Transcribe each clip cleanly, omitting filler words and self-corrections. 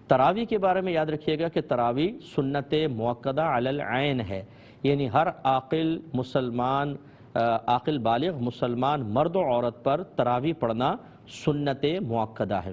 تراویح کے بارے میں یاد رکھیے گا کہ تراویح سنت مؤکدہ علی العین ہے، یعنی ہر عاقل بالغ مسلمان مرد و عورت پر تراویح پڑھنا سنت مؤکدہ ہے،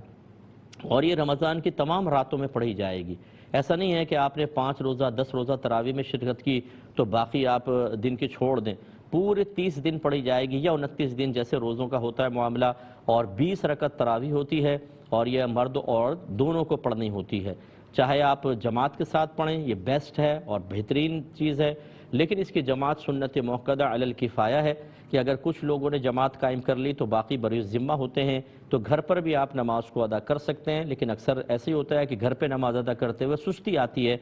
اور یہ رمضان کی تمام راتوں میں پڑھی جائے گی۔ ایسا نہیں ہے کہ آپ نے 5 روزہ 10 روزہ تراویح میں شرکت کی تو باقی آپ دن کے چھوڑ دیں، پورے 30 دن پڑھی جائے گی یا 29 دن جیسے روزوں کا ہوتا ہے معاملہ، اور 20 رکعت تراویح ہوتی ہے، اور یہ مرد اور دونوں کو پڑھنی ہوتی ہے۔ چاہے آپ جماعت کے ساتھ پڑھیں، یہ بیسٹ ہے اور بہترین چیز ہے، لیکن اس کی جماعت سنت مؤکدہ علی الکفایہ ہے کہ اگر کچھ لوگوں نے جماعت قائم کر لی تو باقی بری ذمہ ہوتے ہیں، تو گھر پر بھی آپ نماز کو ادا کر سکتے ہیں، لیکن اکثر ایسے ہی ہوتا ہے کہ گھر پہ نماز ادا کرتے ہوئے سستی آتی ہے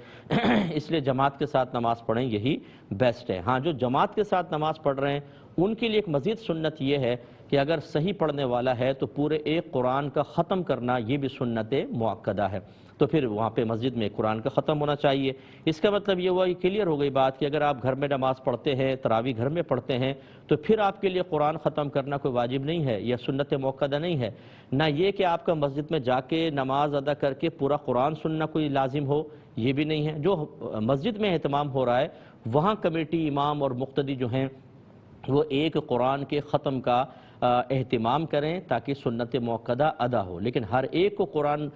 اس لیے جماعت کے ساتھ نماز پڑھیں، یہی بیسٹ ہے۔ ہاں، جو جماعت کے ساتھ نماز پڑھ رہے ہیں ان کے لیے ایک مزید سنت یہ ہے کہ اگر صحیح پڑھنے والا ہے تو پورے ایک قرآن کا ختم کرنا یہ بھی سنت مؤکدہ ہے، تو پھر وہاں پہ مسجد میں قرآن کا ختم ہونا چاہیے۔ اس کا مطلب یہ ہوا، یہ کلیئر ہو گئی بات کہ اگر آپ گھر میں نماز پڑھتے ہیں، تراویح گھر میں پڑھتے ہیں، تو پھر آپ کے لیے قرآن ختم کرنا کوئی واجب نہیں ہے، یہ سنت مؤکدہ نہیں ہے۔ نہ یہ کہ آپ کا مسجد میں جا کے نماز ادا کر کے پورا قرآن سننا کوئی لازم ہو، یہ بھی نہیں ہے۔ جو مسجد میں اہتمام ہو رہا ہے وہاں کمیٹی، امام اور مقتدی جو ہیں وہ ایک قرآن کے ختم کا اہتمام کریں تاکہ سنت مؤکدہ ادا ہو، لیکن ہر ایک کو قرآن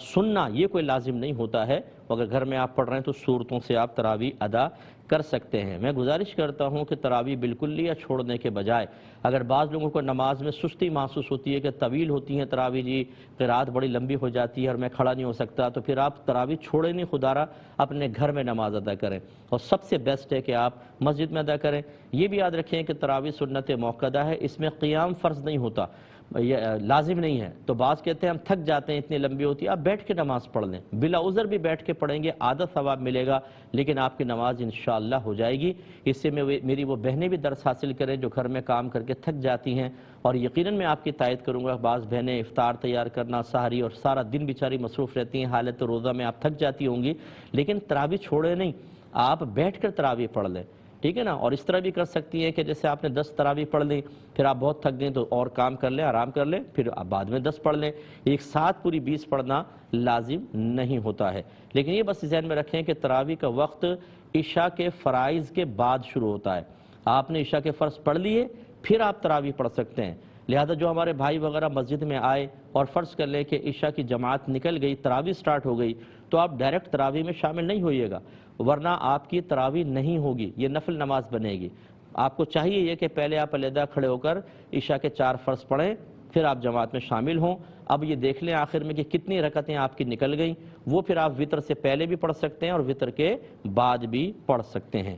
سننا یہ کوئی لازم نہیں ہوتا ہے۔ اگر گھر میں آپ پڑھ رہے ہیں تو سورتوں سے آپ تراویح ادا کر سکتے ہیں۔ میں گزارش کرتا ہوں کہ تراویح بالکل یا چھوڑنے کے بجائے، اگر بعض لوگوں کو نماز میں سستی محسوس ہوتی ہے کہ طویل ہوتی ہیں تراویح، جی قرات بڑی لمبی ہو جاتی ہے اور میں کھڑا نہیں ہو سکتا، تو پھر آپ تراویح چھوڑیں نہیں، خدا را اپنے گھر میں نماز ادا کریں، اور سب سے بیسٹ ہے کہ آپ مسجد میں ادا کریں۔ یہ بھی یاد رکھیں کہ تراویح سنت مؤکدہ ہے، اس میں قیام فرض نہیں ہوتا، یہ لازم نہیں ہے۔ تو بعض کہتے ہیں ہم تھک جاتے ہیں، اتنی لمبی ہوتی ہے، آپ بیٹھ کے نماز پڑھ لیں، بلا عذر بھی بیٹھ کے پڑھیں گے، آدھا ثواب ملے گا، لیکن آپ کی نماز انشاءاللہ ہو جائے گی۔ اس سے میری وہ بہنیں بھی درس حاصل کریں جو گھر میں کام کر کے تھک جاتی ہیں، اور یقیناً میں آپ کی تائید کروں گا، بعض بہنیں افطار تیار کرنا، سحری، اور سارا دن بیچاری مصروف رہتی ہیں، حالت روزہ میں آپ تھک جاتی ہوں گی، لیکن تراویح چھوڑے نہیں، آپ بیٹھ کر تراویح پڑھ لیں، ٹھیک ہے نا۔ اور اس طرح بھی کر سکتی ہیں کہ جیسے آپ نے 10 تراویح پڑھ لی، پھر آپ بہت تھک گئیں تو اور کام کر لیں، آرام کر لیں، پھر آپ بعد میں 10 پڑھ لیں، ایک ساتھ پوری 20 پڑھنا لازم نہیں ہوتا ہے۔ لیکن یہ بس ذہن میں رکھیں کہ تراویح کا وقت عشاء کے فرائض کے بعد شروع ہوتا ہے۔ آپ نے عشاء کے فرض پڑھ لیے پھر آپ تراویح پڑھ سکتے ہیں، لہذا جو ہمارے بھائی وغیرہ مسجد میں آئے اور فرض کر لیں کہ عشاء کی جماعت نکل گئی، تراویح سٹارٹ ہو گئی، تو آپ ڈائریکٹ تراویح میں شامل نہیں ہوئیے گا، ورنہ آپ کی تراویح نہیں ہوگی، یہ نفل نماز بنے گی۔ آپ کو چاہیے یہ کہ پہلے آپ علیحدہ کھڑے ہو کر عشاء کے 4 فرض پڑھیں، پھر آپ جماعت میں شامل ہوں۔ اب یہ دیکھ لیں آخر میں کہ کتنی رکعتیں آپ کی نکل گئیں، وہ پھر آپ وتر سے پہلے بھی پڑھ سکتے ہیں اور وتر کے بعد بھی پڑھ سکتے ہیں۔